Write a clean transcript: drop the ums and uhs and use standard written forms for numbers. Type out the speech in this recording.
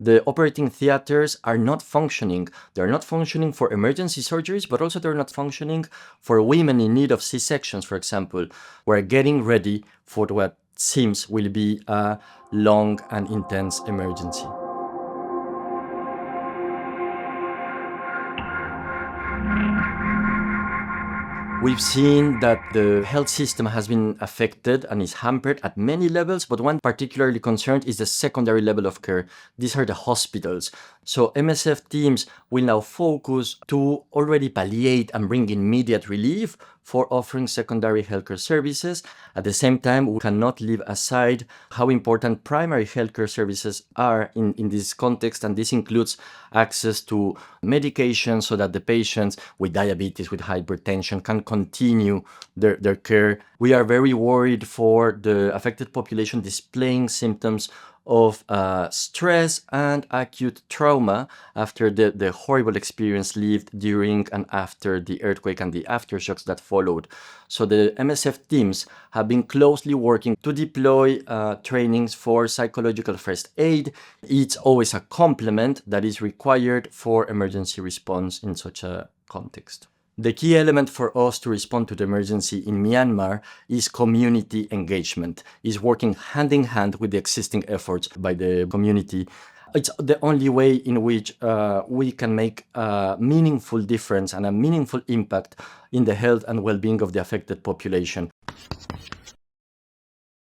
The operating theaters are not functioning. They're not functioning for emergency surgeries, but also they're not functioning for women in need of C-sections, for example. We're getting ready for what seems will be a long and intense emergency. We've seen that the health system has been affected and is hampered at many levels, but one particularly concerned is the secondary level of care. These are the hospitals. So MSF teams will now focus to already palliate and bring immediate relief for offering secondary healthcare services. At the same time, we cannot leave aside how important primary healthcare services are in this context, and this includes access to medication so that the patients with diabetes, with hypertension can continue their care. We are very worried for the affected population displaying symptoms of stress and acute trauma after the horrible experience lived during and after the earthquake and the aftershocks that followed. So the MSF teams have been closely working to deploy trainings for psychological first aid. It's always a complement that is required for emergency response in such a context. The key element for us to respond to the emergency in Myanmar is community engagement, is working hand in hand with the existing efforts by the community. It's the only way in which we can make a meaningful difference and a meaningful impact in the health and well-being of the affected population.